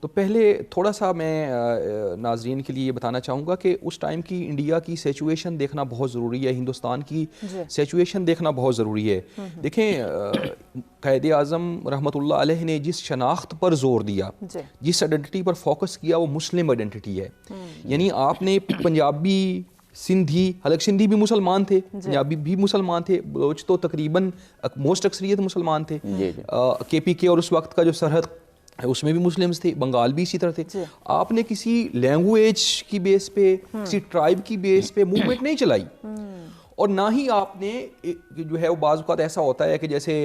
تو پہلے تھوڑا سا میں ناظرین کے لیے بتانا چاہوں گا کہ اس ٹائم کی انڈیا کی سچویشن دیکھنا بہت ضروری ہے، ہندوستان کی سچویشن دیکھنا بہت ضروری ہے. دیکھیں قائد اعظم رحمۃ اللہ علیہ نے جس شناخت پر زور دیا، جس آئیڈینٹی پر فوکس کیا، وہ مسلم آئیڈینٹی ہے. یعنی آپ نے پنجابی، سندھی، حالانکہ سندھی بھی مسلمان تھے، پنجابی بھی مسلمان تھے، بلوچ تو تقریباً موسٹ اکثریت مسلمان تھے، کے پی کے اور اس وقت کا جو سرحد ہے اس میں بھی مسلمز تھے، بنگال بھی اسی طرح تھے. آپ نے کسی لینگویج کی بیس پہ، کسی ٹرائب کی بیس پہ موومنٹ نہیں چلائی، اور نہ ہی آپ نے جو ہے وہ بعض اوقات ایسا ہوتا ہے کہ جیسے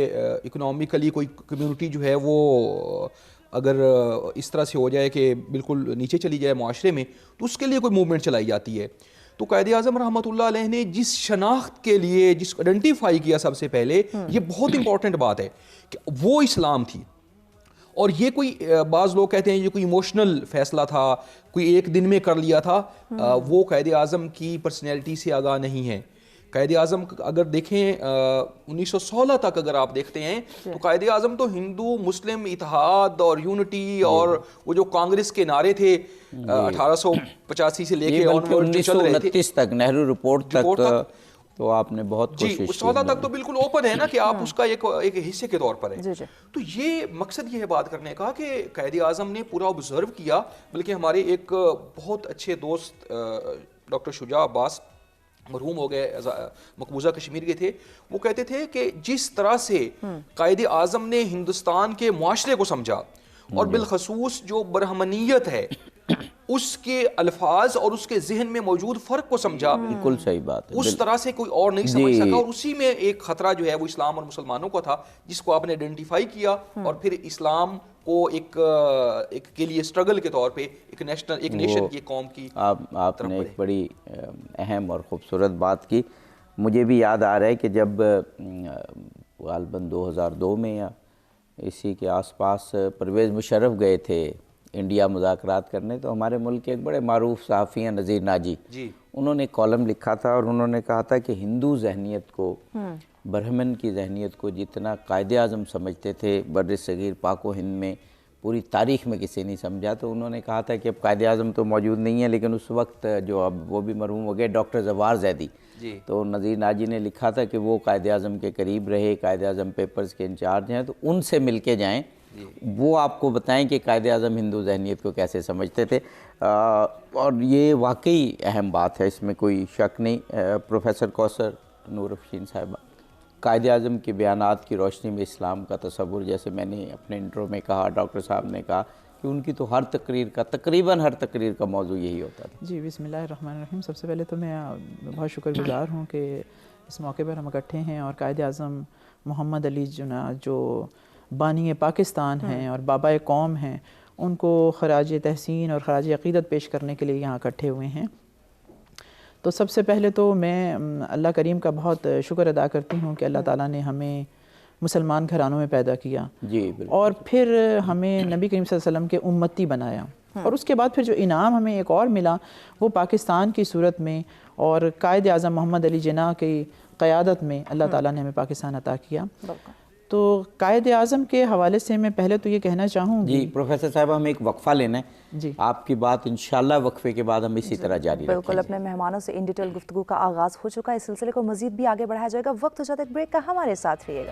اکنامکلی کوئی کمیونٹی جو ہے وہ اگر اس طرح سے ہو جائے کہ بالکل نیچے چلی جائے معاشرے میں، تو اس کے لیے کوئی موومنٹ چلائی جاتی ہے. تو قائد اعظم رحمۃ اللہ علیہ نے جس شناخت کے لیے جس کو آئیڈینٹیفائی کیا سب سے پہلے، یہ بہت امپورٹنٹ بات ہے کہ وہ اسلام تھی. اور یہ کوئی بعض لوگ کہتے ہیں یہ کوئی ایموشنل فیصلہ تھا، کوئی ایک دن میں کر لیا تھا، وہ قائد اعظم کی پرسنالٹی سے آگاہ نہیں ہے. قائد اعظم اگر دیکھیں 1916 تک اگر آپ دیکھتے ہیں تو قائد اعظم تو ہندو مسلم اتحاد اور یونٹی اور وہ جو کانگریس کے نعرے تھے 1885 سے لے کے آنورڈ جو چل رہے تھے 1929 تک نہرو رپورٹ تک، تو آپ نے بہت کوشش کی. اس وقت تک تو بالکل اوپن ہے نا کہ آپ اس کا ایک حصے کے طور پر ہے. تو یہ مقصد یہ ہے بات کرنے کا کہ قائد اعظم نے پورا آبزرو کیا. بلکہ ہمارے ایک بہت اچھے دوست ڈاکٹر شجاع عباس مرحوم ہو گئے، مقبوضہ کشمیر کے تھے، وہ کہتے تھے کہ جس طرح سے قائد اعظم نے ہندوستان کے معاشرے کو سمجھا اور بالخصوص جو برہمنیت ہے اس کے الفاظ اور اس کے ذہن میں موجود فرق کو سمجھا، بالکل صحیح بات ہے، اس طرح سے کوئی اور نہیں سمجھ سکا. اور اسی میں ایک خطرہ جو ہے وہ اسلام اور مسلمانوں کا تھا، جس کو آپ نے آئیڈینٹیفائی کیا اور پھر اسلام کو ایک کے لیے اسٹرگل کے طور پہ ایک نیشن کی قوم کی آپ نے ایک بڑی اہم اور خوبصورت بات کی. مجھے بھی یاد آ رہا ہے کہ جب غالباً 2002 میں یا اسی کے آس پاس پرویز مشرف گئے تھے انڈیا مذاکرات کرنے، تو ہمارے ملک کے ایک بڑے معروف صحافی ہیں نذیر ناجی، انہوں نے کالم لکھا تھا اور انہوں نے کہا تھا کہ ہندو ذہنیت کو، برہمن کی ذہنیت کو جتنا قائد اعظم سمجھتے تھے بر صغیر پاک و ہند میں، پوری تاریخ میں کسی نہیں سمجھا. تو انہوں نے کہا تھا کہ اب قائد اعظم تو موجود نہیں ہے، لیکن اس وقت جو اب وہ بھی مرحوم ہو گئے ڈاکٹر زوار زیدی، تو نذیر ناجی نے لکھا تھا کہ وہ قائد اعظم کے قریب رہے، قائد اعظم پیپرز کے انچارج ہیں، تو ان سے مل کے جائیں، وہ آپ کو بتائیں کہ قائد اعظم ہندو ذہنیت کو کیسے سمجھتے تھے. اور یہ واقعی اہم بات ہے، اس میں کوئی شک نہیں. پروفیسر کوثر نور افشین صاحبہ، قائد اعظم کے بیانات کی روشنی میں اسلام کا تصور، جیسے میں نے اپنے انٹرو میں کہا، ڈاکٹر صاحب نے کہا کہ ان کی تو ہر تقریر کا تقریباً ہر تقریر کا موضوع یہی ہوتا تھا. جی بسم اللہ الرحمن الرحیم. سب سے پہلے تو میں بہت شکر گزار ہوں کہ اس موقع پر ہم اکٹھے ہیں اور قائد اعظم محمد علی جناح جو بانی پاکستان ہیں اور بابا قوم ہیں، ان کو خراج تحسین اور خراج عقیدت پیش کرنے کے لیے یہاں اکٹھے ہوئے ہیں. تو سب سے پہلے تو میں اللہ کریم کا بہت شکر ادا کرتی ہوں کہ اللہ تعالیٰ نے ہمیں مسلمان گھرانوں میں پیدا کیا، اور پھر ہمیں نبی کریم صلی اللہ علیہ وسلم کے امتی بنایا، اور اس کے بعد پھر جو انعام ہمیں ایک اور ملا وہ پاکستان کی صورت میں اور قائد اعظم محمد علی جناح کی قیادت میں اللہ تعالیٰ نے ہمیں پاکستان عطا کیا. تو قائد اعظم کے حوالے سے میں پہلے تو یہ کہنا چاہوں گی. جی پروفیسر صاحب، ہمیں ایک وقفہ لینا ہے. جی آپ کی بات انشاءاللہ وقفے کے بعد ہم اسی طرح جاری رکھیں گے. بالکل، اپنے مہمانوں سے ان ڈیٹیل گفتگو کا آغاز ہو چکا ہے، اس سلسلے کو مزید بھی آگے بڑھایا جائے گا. وقت ہو جاتا ہے ایک بریک کا، ہمارے ساتھ رہیے گا.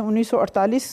1948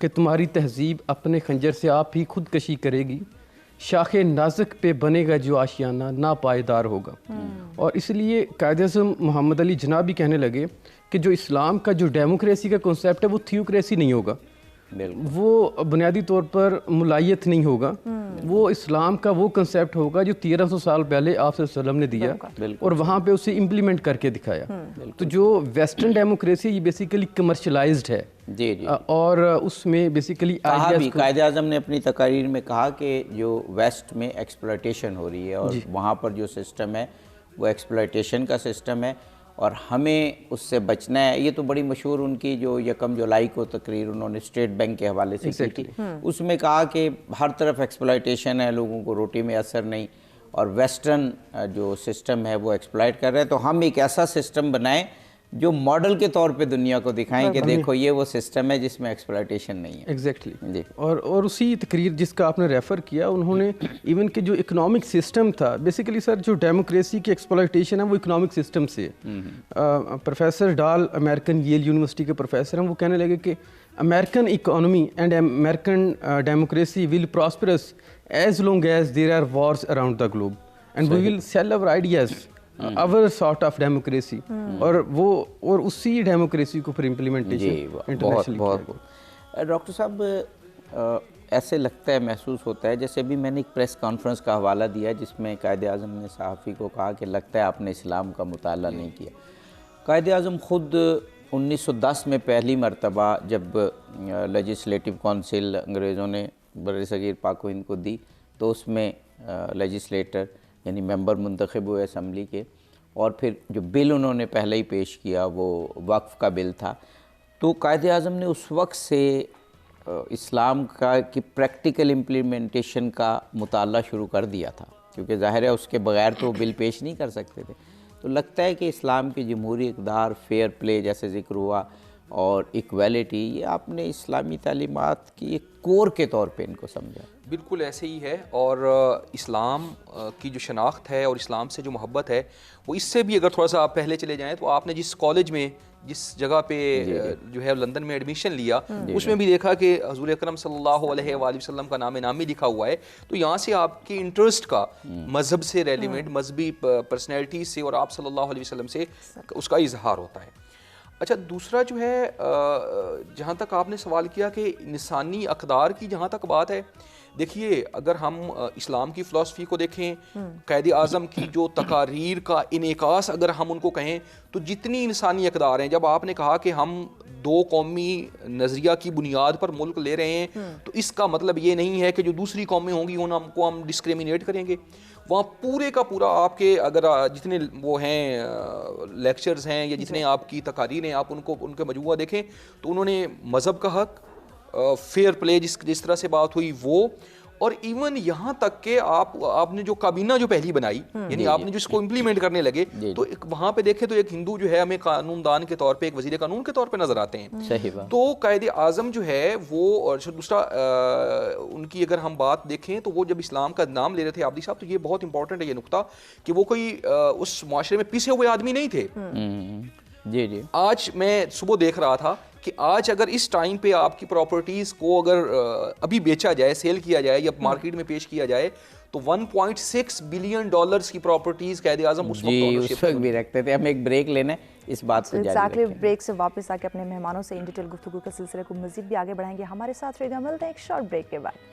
کہ تمہاری تہذیب اپنے خنجر سے آپ ہی خودکشی کرے گی، شاخ نازک پہ بنے گا جو آشیانہ ناپائیدار ہوگا. اور اس لیے قائد اعظم محمد علی جناح بھی کہنے لگے کہ جو اسلام کا جو ڈیموکریسی کا کنسیپٹ ہے وہ تھیوکریسی نہیں ہوگا، وہ بنیادی طور پر ملائیت نہیں ہوگا، وہ اسلام کا وہ کنسیپٹ ہوگا جو 1300 سال پہلے آپ صلی اللہ علیہ وسلم نے دیا اور وہاں پہ اسے امپلیمنٹ کر کے دکھایا. تو جو ویسٹرن ڈیموکریسی یہ بیسیکلی کمرشلائزڈ ہے. جی جی. اور اس میں بیسیکلی کہا بھی قائد اعظم نے اپنی تقاریر میں کہا کہ جو ویسٹ میں ایکسپلائٹیشن ہو رہی ہے اور وہاں پر جو سسٹم ہے وہ ایکسپلائٹیشن کا سسٹم ہے اور ہمیں اس سے بچنا ہے. یہ تو بڑی مشہور ان کی جو 1 جولائی کو تقریر انہوں نے اسٹیٹ بینک کے حوالے سے کی تھی، اس میں کہا کہ ہر طرف ایکسپلائٹیشن ہے، لوگوں کو روٹی میں اثر نہیں، اور ویسٹرن جو سسٹم ہے وہ ایکسپلائٹ کر رہے ہیں. تو ہم ایک ایسا سسٹم بنائیں جو ماڈل کے طور پہ دنیا کو دکھائیں کہ دیکھو یہ وہ سسٹم ہے جس میں ایکسپلائٹیشن نہیں ہے. ایگزیکٹلی. جی. اور اسی تقریر جس کا آپ نے ریفر کیا، انہوں نے ایون کہ جو اکنامک سسٹم تھا، بیسیکلی سر جو ڈیموکریسی کی ایکسپلائٹیشن ہے وہ اکنامک سسٹم سے professor Dahl American Yale University کے پروفیسر ہیں، وہ کہنے لگے کہ American economy and American democracy will prospers as long as there are wars around the globe and we will sell our ideas our sort of democracy. اور اسی democracy کو پھر امپلیمنٹیشن انٹرنیشنل. بہت ڈاکٹر صاحب ایسے لگتا ہے، محسوس ہوتا ہے جیسے ابھی میں نے ایک پریس کانفرنس کا حوالہ دیا جس میں قائد اعظم نے صحافی کو کہا کہ لگتا ہے آپ نے اسلام کا مطالعہ نہیں کیا. قائد اعظم خود 1910 میں پہلی مرتبہ جب لیجسلیٹو کونسل انگریزوں نے بر صغیر پاک و ہند کو دی تو اس میں لیجسلیٹر یعنی ممبر منتخب ہوئے اسمبلی کے، اور پھر جو بل انہوں نے پہلے ہی پیش کیا وہ وقف کا بل تھا. تو قائد اعظم نے اس وقت سے اسلام کا کی پریکٹیکل امپلیمنٹیشن کا مطالعہ شروع کر دیا تھا، کیونکہ ظاہر ہے اس کے بغیر تو بل پیش نہیں کر سکتے تھے. تو لگتا ہے کہ اسلام کی جمہوری اقدار، فیئر پلے جیسے ذکر ہوا، اور ایکویلٹی، یہ آپ نے اسلامی تعلیمات کی ایک کور کے طور پہ ان کو سمجھا. بالکل ایسے ہی ہے. اور اسلام کی جو شناخت ہے اور اسلام سے جو محبت ہے وہ اس سے بھی اگر تھوڑا سا آپ پہلے چلے جائیں تو آپ نے جس کالج میں جس جگہ پہ جو ہے لندن میں ایڈمیشن لیا اس میں بھی دیکھا کہ حضور اکرم صلی اللہ علیہ وآلہ وسلم کا نام نامی لکھا ہوا ہے. تو یہاں سے آپ کے انٹرسٹ کا مذہب سے ریلیونٹ مذہبی پرسنالٹی سے اور آپ صلی اللہ علیہ وسلم سے اس کا اظہار ہوتا ہے. اچھا، دوسرا جو ہے جہاں تک آپ نے سوال کیا کہ انسانی اقدار کی جہاں تک بات ہے، دیکھیے اگر ہم اسلام کی فلسفی کو دیکھیں، قائد اعظم کی جو تقاریر کا انعکاس اگر ہم ان کو کہیں تو جتنی انسانی اقدار ہیں، جب آپ نے کہا کہ ہم 2 قومی نظریہ کی بنیاد پر ملک لے رہے ہیں تو اس کا مطلب یہ نہیں ہے کہ جو دوسری قومیں ہوں گی ان کو ہم ڈسکریمنیٹ کریں گے. وہاں پورے کا پورا آپ کے اگر جتنے وہ ہیں لیکچرز ہیں یا جتنے آپ کی تقاریر ہیں آپ ان کے مجموعہ دیکھیں تو انہوں نے مذہب کا حق، فیئر پلے جس طرح سے بات ہوئی وہ، اور ایون یہاں تک کہ آپ نے جو کابینہ جو پہلی بنائی یعنی آپ نے جو اس کو امپلیمنٹ کرنے لگے تو وہاں پہ دیکھیں تو ایک ہندو جو ہے ہمیں قانون دان کے طور پہ، ایک وزیر قانون کے طور پہ نظر آتے ہیں. صحیح بات. تو قائد اعظم جو ہے وہ، اور دوسرا ان کی اگر ہم بات دیکھیں تو وہ جب اسلام کا نام لے رہے تھے عابدی صاحب، تو یہ بہت امپورٹنٹ ہے یہ نقطہ کہ وہ کوئی اس معاشرے میں پیسے ہوئے آدمی نہیں تھے. جی جی. آج میں صبح دیکھ رہا تھا کہ آج اگر اس ٹائم پہ آپ کی پراپرٹیز کو اگر ابھی بیچا جائے، سیل کیا جائے یا مارکیٹ میں پیش کیا جائے تو $1.6 بلین کی پراپرٹیز قائد اعظم اس وقت بھی رکھتے تھے. ہم ایک بریک لینا اس بات کو جاری رکھیں. بریک سے واپس آ کے اپنے مہمانوں سے ان ڈیٹیل گفتگو کے سلسلے کو مزید بھی آگے بڑھائیں گے. ہمارے ساتھ رہے گا. ملتے ہیں ایک شارٹ بریک کے بعد.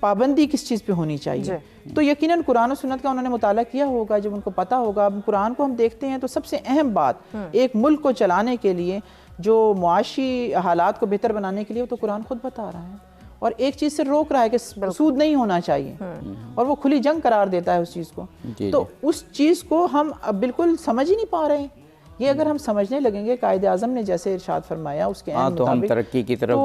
پابندی کس چیز پہ ہونی چاہیے. تو یقیناً قرآن و سنت کا انہوں نے مطالعہ کیا ہوگا, جب ان کو پتہ ہوگا. اب قرآن کو ہم دیکھتے ہیں تو سب سے اہم بات ایک ملک کو چلانے کے لیے, جو معاشی حالات کو بہتر بنانے کے لیے, وہ تو قرآن خود بتا رہا ہے, اور ایک چیز سے روک رہا ہے کہ سود نہیں ہونا چاہیے, اور وہ کھلی جنگ قرار دیتا ہے اس چیز کو. تو اس چیز کو ہم اب بالکل سمجھ ہی نہیں پا رہے ہیں. یہ اگر ہم سمجھنے لگیں گے قائد اعظم نے جیسے ارشاد فرمایا اس کے تو ہم ترقی کی طرف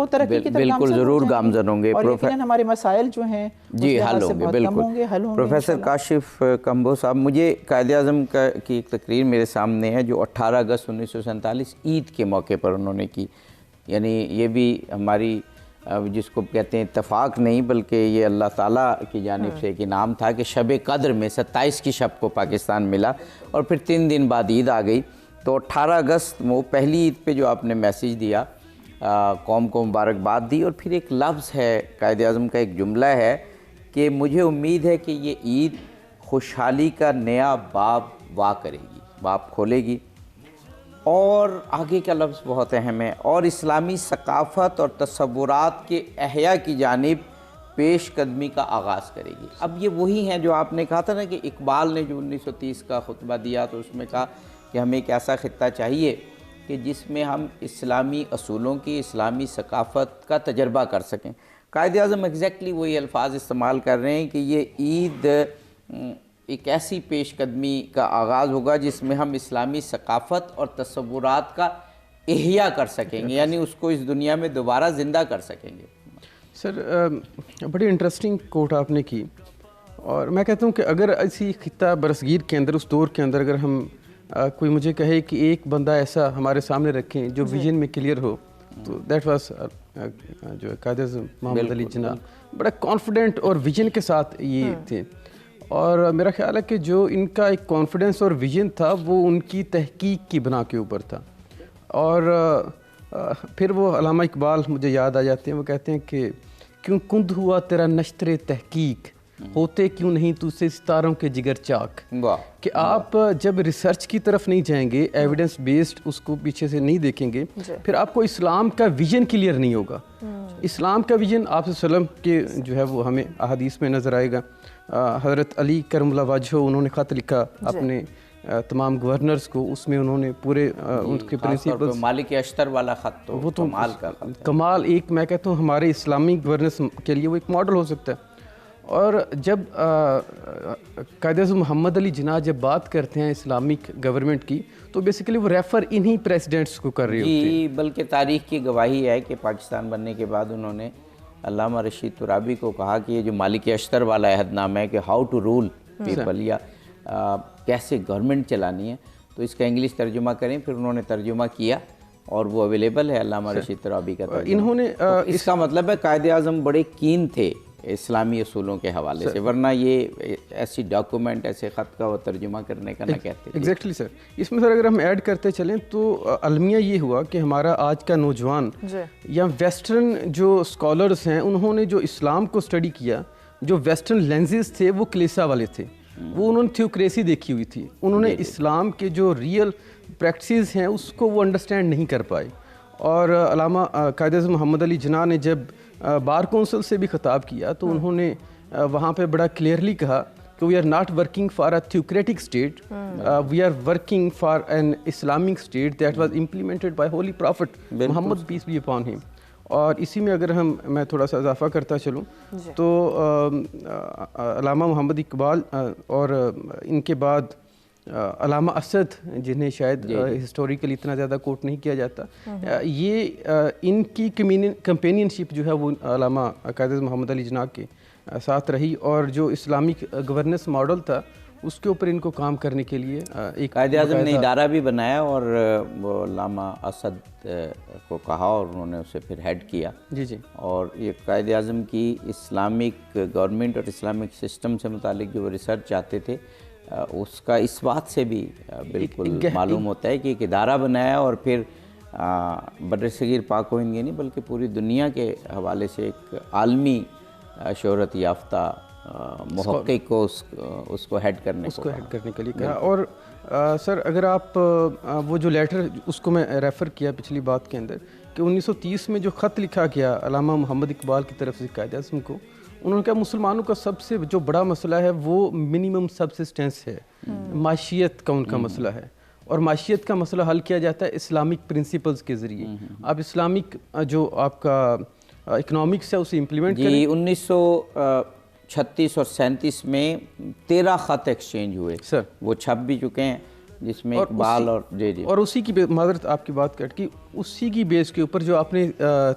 بالکل ضرور گامزن ہوں گے. اور یقیناً ہمارے مسائل جو ہیں جی حل ہوں گے, بالکل. پروفیسر کاشف کمبو صاحب, مجھے قائد اعظم کی ایک تقریر میرے سامنے ہے جو 18 اگست 1947 عید کے موقع پر انہوں نے کی. یعنی یہ بھی ہماری جس کو کہتے ہیں اتفاق نہیں, بلکہ یہ اللہ تعالیٰ کی جانب سے ایک انعام تھا کہ شب قدر میں 27 کی شب کو پاکستان ملا, اور پھر 3 دن بعد عید آ گئی. تو 18 اگست وہ پہلی عید پہ جو آپ نے میسیج دیا, قوم کو مبارکباد دی, اور پھر ایک لفظ ہے قائد اعظم کا, ایک جملہ ہے کہ مجھے امید ہے کہ یہ عید خوشحالی کا نیا باب وا کرے گی, باب کھولے گی. اور آگے کا لفظ بہت اہم ہے, اور اسلامی ثقافت اور تصورات کے احیاء کی جانب پیش قدمی کا آغاز کرے گی. اب یہ وہی ہیں جو آپ نے کہا تھا نا کہ اقبال نے جو 1930 کا خطبہ دیا تو اس میں کہا کہ ہمیں ایک ایسا خطہ چاہیے کہ جس میں ہم اسلامی اصولوں کی, اسلامی ثقافت کا تجربہ کر سکیں. قائد اعظم ایگزیکٹلی وہی الفاظ استعمال کر رہے ہیں کہ یہ عید ایک ایسی پیش قدمی کا آغاز ہوگا جس میں ہم اسلامی ثقافت اور تصورات کا احیاء کر سکیں گے, یعنی اس کو اس دنیا میں دوبارہ زندہ کر سکیں گے. سر بڑی انٹرسٹنگ کوٹ آپ نے کی, اور میں کہتا ہوں کہ اگر اسی خطہ برصغیر کے اندر, اس دور کے اندر, اگر ہم کوئی مجھے کہے کہ ایک بندہ ایسا ہمارے سامنے رکھیں جو ویژن میں کلیئر ہو, تو دیٹ واز جو قائد اعظم محمد علی جناح. بڑا کانفیڈنٹ اور ویژن کے ساتھ یہ تھے, اور میرا خیال ہے کہ جو ان کا ایک کانفیڈنس اور ویژن تھا وہ ان کی تحقیق کی بنا کے اوپر تھا. اور پھر وہ علامہ اقبال مجھے یاد آ جاتے ہیں, وہ کہتے ہیں کہ کیوں کند ہوا تیرا نشتر تحقیق, ہوتے کیوں نہیں تو سے ستاروں کے جگر چاک. کہ آپ جب ریسرچ کی طرف نہیں جائیں گے, ایویڈنس بیسڈ اس کو پیچھے سے نہیں دیکھیں گے, پھر آپ کو اسلام کا ویژن کلیئر نہیں ہوگا. اسلام کا ویژن آپ صلی اللہ علیہ وسلم کے جو ہے وہ ہمیں احادیث میں نظر آئے گا. حضرت علی کرم اللہ وجہہ, انہوں نے خط لکھا اپنے تمام گورنرز کو, اس میں انہوں نے پورے ان کے پرنسپلز, مالک اشتر والا خط تو وہ تو کمال کا خط ہے. کمال, ایک میں کہتا ہوں ہمارے اسلامی گورننس کے لیے وہ ایک ماڈل ہو سکتا ہے. اور جب قائد اعظم محمد علی جناح جب بات کرتے ہیں اسلامک گورنمنٹ کی, تو بیسیکلی وہ ریفر انہی پریسیڈنٹس کو کر رہے ہوتے ہیں. جی, بلکہ تاریخ کی گواہی ہے کہ پاکستان بننے کے بعد انہوں نے علامہ رشید ترابی کو کہا کہ یہ جو مالک اشتر والا عہد نامہ ہے کہ ہاؤ ٹو رول پیپل, یا کیسے گورنمنٹ چلانی ہے, تو اس کا انگلش ترجمہ کریں. پھر انہوں نے ترجمہ کیا اور وہ اویلیبل ہے علامہ رشید ترابی کا ترجمہ. انہوں نے اس کا مطلب ہے قائد اعظم بڑے کین تھے اسلامی اصولوں کے حوالے سے, ورنہ یہ ایسی ڈاکومنٹ, ایسے خط کا وہ ترجمہ کرنے کا نہ کہتے. ایگزیکٹلی سر. اس میں سر اگر ہم ایڈ کرتے چلیں تو المیہ یہ ہوا کہ ہمارا آج کا نوجوان یا ویسٹرن جو اسکالرس ہیں, انہوں نے جو اسلام کو اسٹڈی کیا, جو ویسٹرن لینزز تھے وہ کلیسا والے تھے, وہ انہوں نے تھیوکریسی دیکھی ہوئی تھی. انہوں نے اسلام کے جو ریئل پریکٹسز ہیں اس کو وہ انڈرسٹینڈ نہیں کر پائے. اور علامہ قائد اعظم محمد علی جناح نے جب بار کونسل سے بھی خطاب کیا تو انہوں نے وہاں پہ بڑا کلیئرلی کہا کہ we are not working for a theocratic state, we are working for an Islamic state that was implemented by holy prophet Muhammad peace be upon him. اور اسی میں اگر میں تھوڑا سا اضافہ کرتا چلوں تو علامہ محمد اقبال اور ان کے بعد علامہ اسد, جنہیں شاید ہسٹوریکلی اتنا زیادہ کوٹ نہیں کیا جاتا, یہ ان کی کمپینین شپ جو ہے وہ علامہ قائد اعظم محمد علی جناح کے ساتھ رہی, اور جو اسلامک گورننس ماڈل تھا اس کے اوپر ان کو کام کرنے کے لیے ایک قائد اعظم نے ادارہ بھی بنایا, اور وہ علامہ اسد کو کہا اور انہوں نے اسے پھر ہیڈ کیا. جی. اور یہ قائد اعظم کی اسلامک گورنمنٹ اور اسلامک سسٹم سے متعلق جو وہ ریسرچ چاہتے تھے, اس کا اس بات سے بھی بالکل معلوم ہوتا ہے کہ ایک ادارہ بنایا, اور پھر برصغیر پاک و ہند نہیں بلکہ پوری دنیا کے حوالے سے ایک عالمی شہرت یافتہ محقق کو اس کو ہیڈ کرنے کے لیے کہا. اور سر اگر آپ وہ جو لیٹر اس کو میں ریفر کیا پچھلی بات کے اندر کہ 1930 میں جو خط لکھا گیا علامہ محمد اقبال کی طرف سے قائد اعظم کو، انہوں نے کہا مسلمانوں کا سب سے جو بڑا مسئلہ ہے وہ منیمم سبسسٹنس ہے، معیشت کا ان کا مسئلہ ہے، اور معیشت کا مسئلہ حل کیا جاتا ہے اسلامک پرنسپلز کے ذریعے. آپ اسلامک جو آپ کا اکنامکس ہے اسے امپلیمنٹ کریں. جی 1936 اور 37 میں 13 خط ایکسچینج ہوئے سر، وہ چھپ بھی چکے ہیں، جس میں اقبال اور جی اور اسی کی معذرت آپ کی بات کٹ کی، اسی کی بیس کے اوپر جو آپ نے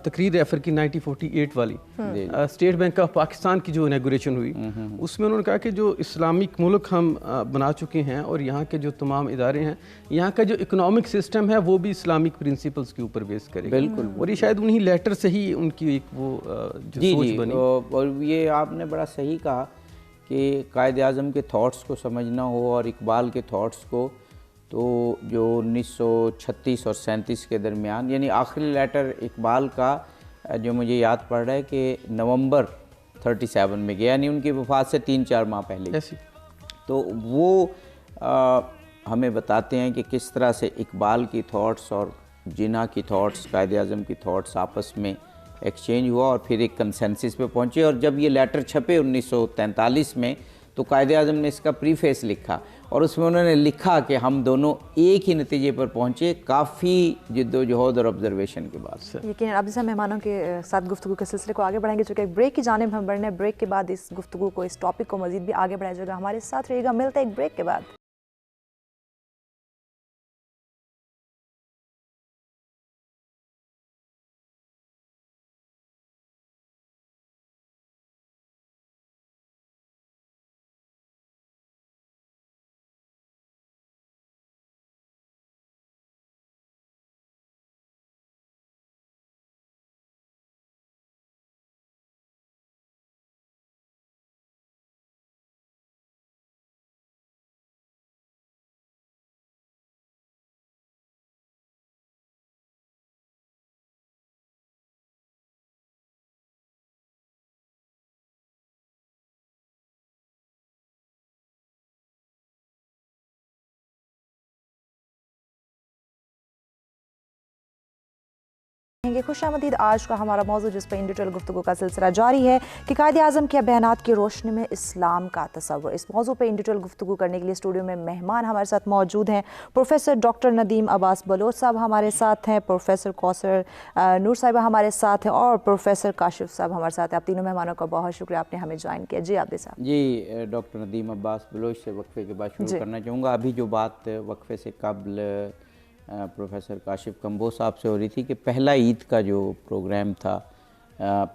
تقریر ریفر کی 1948 والی اسٹیٹ بینک آف پاکستان کی جو انیگوریشن ہوئی، اس میں انہوں نے کہا کہ جو اسلامک ملک ہم بنا چکے ہیں اور یہاں کے جو تمام ادارے ہیں، یہاں کا جو اکنامک سسٹم ہے وہ بھی اسلامک پرنسپلز کے اوپر بیس کرے گا. بالکل. اور یہ شاید انہی لیٹر سے ہی ان کی ایک وہ جو سوچ بنی. اور یہ آپ نے بڑا صحیح کہا کہ قائد اعظم کے تھاٹس کو سمجھنا ہو اور اقبال کے تھاٹس کو، تو جو 1936 اور 37 کے درمیان، یعنی آخری لیٹر اقبال کا جو مجھے یاد پڑ رہا ہے کہ نومبر 37 میں گیا، یعنی ان کی وفات سے 3-4 ماہ پہلے. تو وہ ہمیں بتاتے ہیں کہ کس طرح سے اقبال کی تھاٹس اور جناح کی تھاٹس، قائد اعظم کی تھاٹس آپس میں ایکسچینج ہوا اور پھر ایک کنسنسس پہ پہنچے. اور جب یہ لیٹر چھپے 1943 میں، تو قائد اعظم نے اس کا پریفیس لکھا اور اس میں انہوں نے لکھا کہ ہم دونوں ایک ہی نتیجے پر پہنچے کافی جد و جہد اور آبزرویشن کے بعد. یقیناً اب جیسے مہمانوں کے ساتھ گفتگو کے سلسلے کو آگے بڑھائیں گے، چونکہ ایک بریک کی جانب ہم بڑھنے ہیں. بریک کے بعد اس گفتگو کو، اس ٹاپک کو مزید بھی آگے بڑھایا جائے گا. ہمارے ساتھ رہیے گا، ملتے ہیں ایک بریک کے بعد. خوش آمدید. آج کا ہمارا موضوع جس پہ ان ڈیٹیل گفتگو کا سلسلہ جاری ہے کہ قائد اعظم کے بیانات کی روشنی میں اسلام کا تصور. اس موضوع پہ ان ڈیٹیل گفتگو کرنے کے لیے اسٹوڈیو میں مہمان ہمارے ساتھ موجود ہیں. پروفیسر ڈاکٹر ندیم عباس بلوچ صاحب ہمارے ساتھ ہیں، پروفیسر کوثر نور صاحبہ ہمارے ساتھ ہیں، اور پروفیسر کاشف صاحب ہمارے ساتھ ہیں. آپ تینوں مہمانوں کا بہت شکریہ، آپ نے ہمیں جوائن کیا. جی عابد صاحب. جی ڈاکٹر ندیم عباس بلوچ سے وقفے کے بعد شروع کرنا چاہوں گا. ابھی جو بات وقفے سے قبل پروفیسر کاشف کمبو صاحب سے ہو رہی تھی کہ پہلا عید کا جو پروگرام تھا،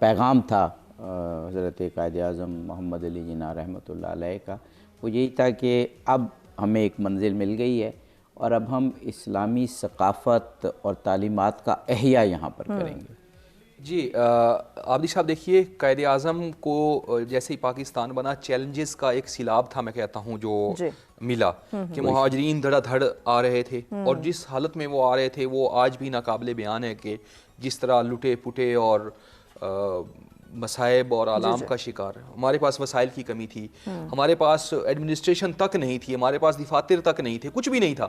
پیغام تھا حضرت قائد اعظم محمد علی جناح رحمۃ اللہ علیہ کا، وہ یہی تھا کہ اب ہمیں ایک منزل مل گئی ہے اور اب ہم اسلامی ثقافت اور تعلیمات کا احیاء یہاں پر کریں گے. جی عابدی صاحب دیکھیے، قائد اعظم کو جیسے ہی پاکستان بنا، چیلنجز کا ایک سیلاب تھا میں کہتا ہوں جو ملا، کہ مہاجرین دھڑا دھڑ آ رہے تھے اور جس حالت میں وہ آ رہے تھے وہ آج بھی ناقابل بیان ہے کہ جس طرح لٹے پٹے اور مصائب اور آلام کا شکار. ہمارے پاس وسائل کی کمی تھی، ہمارے پاس ایڈمنسٹریشن تک نہیں تھی، ہمارے پاس دفاتر تک نہیں تھے، کچھ بھی نہیں تھا.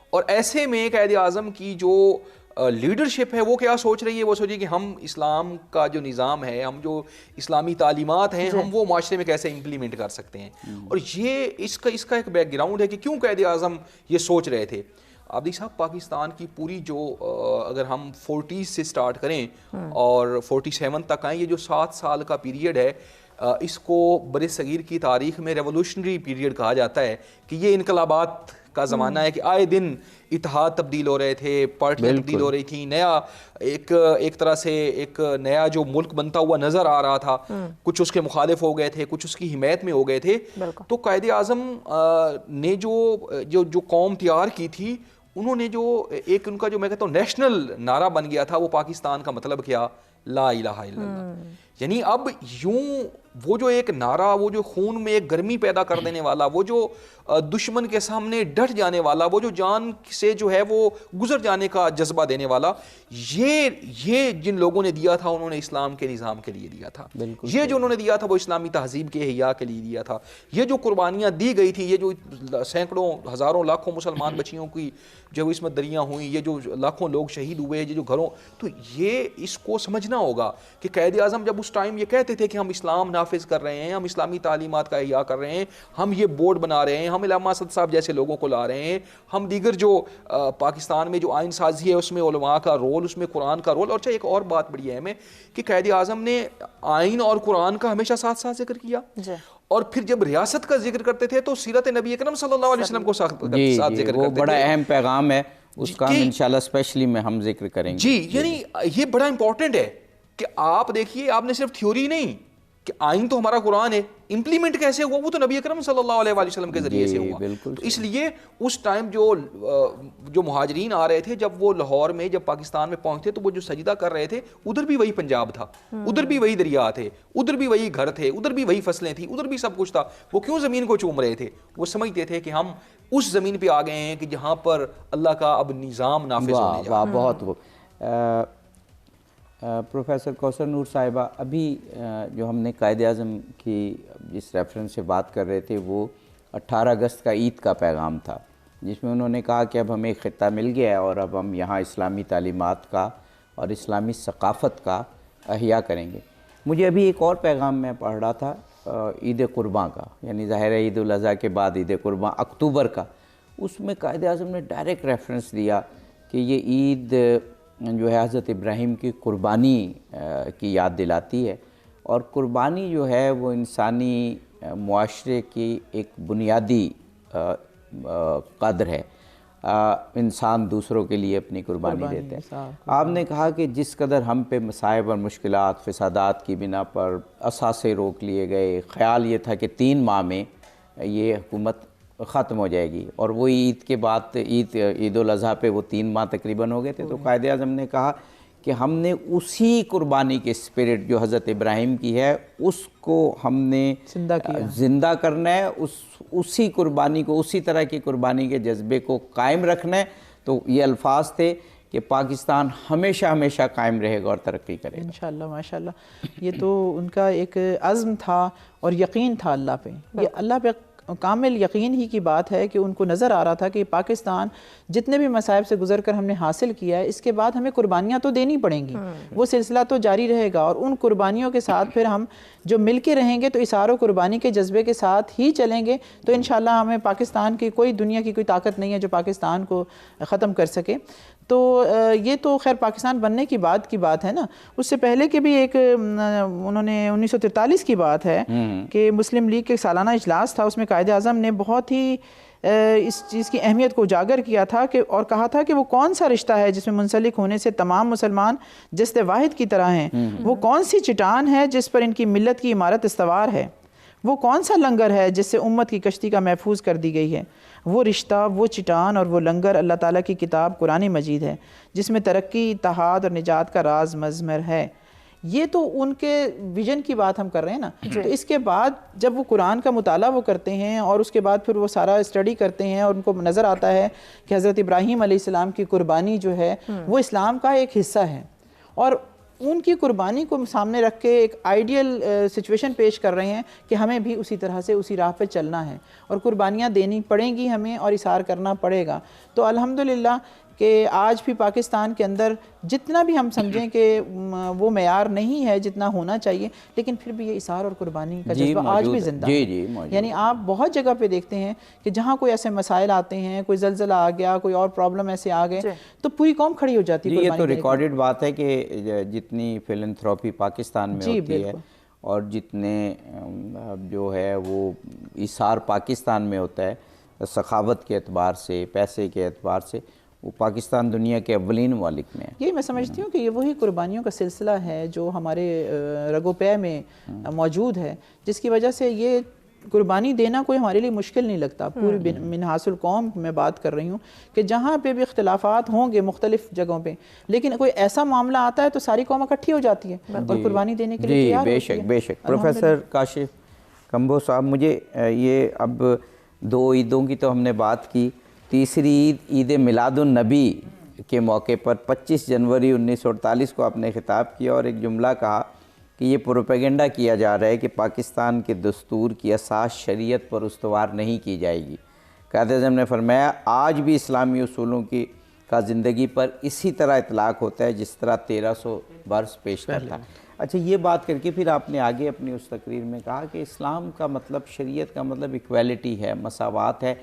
اور ایسے میں قائد اعظم کی جو لیڈرشپ ہے وہ کیا سوچ رہی ہے؟ وہ سوچی کہ ہم اسلام کا جو نظام ہے، ہم جو اسلامی تعلیمات ہیں، ہم وہ معاشرے میں کیسے امپلیمنٹ کر سکتے ہیں. اور یہ اس کا ایک بیک گراؤنڈ ہے کہ کیوں قائد اعظم یہ سوچ رہے تھے. عابدی صاحب، پاکستان کی پوری جو اگر ہم 40s سے سٹارٹ کریں اور 47 تک آئیں، یہ جو 7 سال کا پیریڈ ہے، اس کو بر صغیر کی تاریخ میں ریولوشنری پیریڈ کہا جاتا ہے کہ یہ انقلابات کا زمانہ ہے کہ آئے دن اتحاد تبدیل ہو رہے تھے، پارٹیاں تبدیل ہو رہی تھیں، نیا ایک طرح سے ایک نیا جو ملک بنتا ہوا نظر آ رہا تھا. کچھ اس کے مخالف ہو گئے تھے، کچھ اس کی حمایت میں ہو گئے تھے. تو قائد اعظم نے جو قوم تیار کی تھی، انہوں نے جو ایک ان کا جو میں کہتا ہوں نیشنل نعرہ بن گیا تھا، وہ پاکستان کا مطلب کیا؟ لا الہ الا اللہ. یعنی اب یوں وہ جو ایک نعرہ، وہ جو خون میں ایک گرمی پیدا کر دینے والا، وہ جو دشمن کے سامنے ڈٹ جانے والا، وہ جو جان سے جو ہے وہ گزر جانے کا جذبہ دینے والا، یہ جن لوگوں نے دیا تھا انہوں نے اسلام کے نظام کے لیے دیا تھا. یہ جو انہوں نے دیا تھا وہ اسلامی تہذیب کے احیاء کے لیے دیا تھا. یہ جو قربانیاں دی گئی تھیں، یہ جو سینکڑوں ہزاروں لاکھوں مسلمان بچیوں کی جو عصمت دریاں ہوئیں، یہ جو لاکھوں لوگ شہید ہوئے، یہ جو گھروں، تو یہ اس کو سمجھنا ہوگا کہ قائد اعظم جب اس ٹائم یہ کہتے تھے کہ ہم اسلام نافذ کر رہے ہیں، ہم اسلامی تعلیمات کا احیاء کر رہے ہیں، ہم یہ بورڈ بنا رہے ہیں، ہم علامہ اسد صاحب جیسے لوگوں کو لا رہے ہیں، ہم دیگر جو پاکستان میں جو آئین سازی ہے اس میں علماء کا رول، اس میں قرآن کا رول. اور اچھا ایک اور بات بڑی اہم ہے کہ قائد اعظم نے آئین اور قرآن کا ہمیشہ ساتھ ساتھ ذکر کیا، اور پھر جب ریاست کا ذکر کرتے تھے تو سیرت نبی اکرم صلی اللہ علیہ وسلم کو ساتھ ذکر کرتے تھے. وہ بڑا اہم پیغام ہے، اس کا انشاءاللہ اسپیشلی میں ہم ذکر کریں گے. جی یعنی یہ بڑا امپورٹنٹ ہے کہ آپ دیکھیے، آپ نے صرف تھیوری نہیں کہ آئین تو ہمارا قرآن ہے، امپلیمنٹ کیسے ہوا وہ تو نبی اکرم صلی اللہ علیہ وسلم کے ذریعے سے ہوا. تو اس لیے اس ٹائم جو مہاجرین آ رہے تھے، جب وہ لاہور میں جب پاکستان میں پہنچتے تو وہ جو سجدہ کر رہے تھے ادھر بھی وہی پنجاب تھا، ادھر بھی وہی دریا تھے، ادھر بھی وہی گھر تھے، ادھر بھی وہی فصلیں تھیں، ادھر بھی سب کچھ تھا. وہ کیوں زمین کو چوم رہے تھے؟ وہ سمجھتے تھے کہ ہم اس زمین پہ آ گئے ہیں کہ جہاں پر اللہ کا اب نظام نافذ ہونے جا رہا ہے. بہت پروفیسر کوثر نور صاحبہ، ابھی جو ہم نے قائد اعظم کی جس ریفرنس سے بات کر رہے تھے وہ 18 اگست کا عید کا پیغام تھا، جس میں انہوں نے کہا کہ اب ہمیں ایک خطہ مل گیا ہے اور اب ہم یہاں اسلامی تعلیمات کا اور اسلامی ثقافت کا احیاء کریں گے. مجھے ابھی ایک اور پیغام میں پڑھ رہا تھا عید قرباں کا، یعنی ظاہر ہے عید الاضحیٰ کے بعد عید قرباں اکتوبر کا. اس میں قائد اعظم نے ڈائریکٹ ریفرنس دیا کہ یہ عید جو ہے حضرت ابراہیم کی قربانی کی یاد دلاتی ہے، اور قربانی جو ہے وہ انسانی معاشرے کی ایک بنیادی قدر ہے. انسان دوسروں کے لیے اپنی قربانی دیتے ہیں. آپ نے کہا کہ جس قدر ہم پہ مصائب اور مشکلات، فسادات کی بنا پر اثاثے روک لیے گئے، خیال یہ تھا کہ 3 ماہ میں یہ حکومت ختم ہو جائے گی، اور وہ عید کے بعد عید الاضحیٰ پہ وہ 3 ماہ تقریباً ہو گئے تھے. تو قائد اعظم نے کہا کہ ہم نے اسی قربانی کے اسپرٹ جو حضرت ابراہیم کی ہے اس کو ہم نے زندہ کرنا ہے، اسی قربانی کو، اسی طرح کی قربانی کے جذبے کو قائم رکھنا ہے. تو یہ الفاظ تھے کہ پاکستان ہمیشہ ہمیشہ قائم رہے گا اور ترقی کرے گا انشاءاللہ. ماشاءاللہ، یہ تو ان کا ایک عزم تھا اور یقین تھا اللہ پہ. یہ اللہ پہ کامل یقین ہی کی بات ہے کہ ان کو نظر آ رہا تھا کہ پاکستان جتنے بھی مصائب سے گزر کر ہم نے حاصل کیا ہے، اس کے بعد ہمیں قربانیاں تو دینی پڑیں گی، وہ سلسلہ تو جاری رہے گا، اور ان قربانیوں کے ساتھ پھر ہم جو مل کے رہیں گے تو اثار و قربانی کے جذبے کے ساتھ ہی چلیں گے تو انشاءاللہ ہمیں پاکستان کی دنیا کی کوئی طاقت نہیں ہے جو پاکستان کو ختم کر سکے. تو یہ تو خیر پاکستان بننے کی بات ہے نا. اس سے پہلے کے بھی ایک انہوں نے 1943 کی بات ہے کہ مسلم لیگ کے سالانہ اجلاس تھا، اس میں قائد اعظم نے بہت ہی اس چیز کی اہمیت کو اجاگر کیا تھا کہ اور کہا تھا کہ وہ کون سا رشتہ ہے جس میں منسلک ہونے سے تمام مسلمان جسد واحد کی طرح ہیں، وہ کون سی چٹان ہے جس پر ان کی ملت کی عمارت استوار ہے، وہ کون سا لنگر ہے جس سے امت کی کشتی کا محفوظ کر دی گئی ہے. وہ رشتہ، وہ چٹان اور وہ لنگر اللہ تعالیٰ کی کتاب قرآن مجید ہے جس میں ترقی، اتحاد اور نجات کا راز مضمر ہے. یہ تو ان کے ویژن کی بات ہم کر رہے ہیں نا. تو اس کے بعد جب وہ قرآن کا مطالعہ وہ کرتے ہیں اور اس کے بعد پھر وہ سارا اسٹڈی کرتے ہیں اور ان کو نظر آتا ہے کہ حضرت ابراہیم علیہ السلام کی قربانی جو ہے وہ اسلام کا ایک حصہ ہے، اور ان کی قربانی کو سامنے رکھ کے ایک آئیڈیل سچویشن پیش کر رہے ہیں کہ ہمیں بھی اسی طرح سے اسی راہ پہ چلنا ہے اور قربانیاں دینی پڑیں گی ہمیں اور اثار کرنا پڑے گا. تو الحمدللہ کہ آج بھی پاکستان کے اندر جتنا بھی ہم سمجھیں کہ وہ معیار نہیں ہے جتنا ہونا چاہیے، لیکن پھر بھی یہ اثار اور قربانی کا جذبہ آج بھی زندہ ہے. یعنی آپ بہت جگہ پہ دیکھتے ہیں کہ جہاں کوئی ایسے مسائل آتے ہیں، کوئی زلزلہ آ گیا، کوئی اور پرابلم ایسے آ گئے تو پوری قوم کھڑی ہو جاتی ہے. یہ تو ریکارڈڈ بات ہے کہ جتنی فلنتھراپی پاکستان میں ہوتی ہے اور جتنے جو ہے وہ اثار پاکستان میں ہوتا ہے سخاوت کے اعتبار سے، پیسے کے اعتبار سے، وہ پاکستان دنیا کے اولین ممالک میں ہے. یہی میں سمجھتی ہوں کہ یہ وہی قربانیوں کا سلسلہ ہے جو ہمارے رگ و پے میں موجود ہے، جس کی وجہ سے یہ قربانی دینا کوئی ہمارے لیے مشکل نہیں لگتا. پوری منحاص القوم میں بات کر رہی ہوں کہ جہاں پہ بھی اختلافات ہوں گے مختلف جگہوں پہ, لیکن کوئی ایسا معاملہ آتا ہے تو ساری قوم اکٹھی ہو جاتی ہے اور قربانی دینے کے لیے تیار ہوتی ہے. بے شک. پروفیسر کاشف کمبو صاحب, مجھے یہ اب 2 عیدوں کی تو ہم نے بات کی, تیسری عید میلاد النبی کے موقع پر 25 جنوری 1948 کو آپ نے خطاب کیا اور ایک جملہ کہا کہ یہ پروپیگنڈا کیا جا رہا ہے کہ پاکستان کے دستور کی اساس شریعت پر استوار نہیں کی جائے گی. قائد اعظم نے فرمایا آج بھی اسلامی اصولوں کا زندگی پر اسی طرح اطلاق ہوتا ہے جس طرح 1300 برس پیشتر تھا. اچھا, یہ بات کر کے پھر آپ نے آگے اپنی اس تقریر میں کہا کہ اسلام کا مطلب, شریعت کا مطلب ایکویلٹی ہے, مساوات ہے.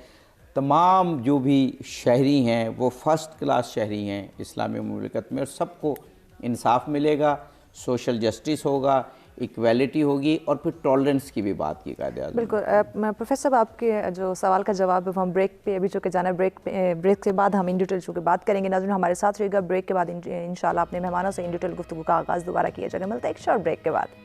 تمام جو بھی شہری ہیں وہ فرسٹ کلاس شہری ہیں اسلامی مملکت میں, اور سب کو انصاف ملے گا, سوشل جسٹس ہوگا, ایکویلٹی ہوگی, اور پھر ٹالرنس کی بھی بات کی قائد اعظم. بالکل. پروفیسر صاحب, آپ کے جو سوال کا جواب ہے ہم بریک پہ ابھی چونکہ جانا ہے, بریک کے بعد ہم ان ڈیٹیل چونکہ بات کریں گے. ناظرین ہمارے ساتھ رہے گا. بریک کے بعد انشاءاللہ اپنے مہمانوں سے ان ڈیٹیل گفتگو کا آغاز دوبارہ کیا جائے گا. ملتا ہے ایک شارٹ بریک کے بعد.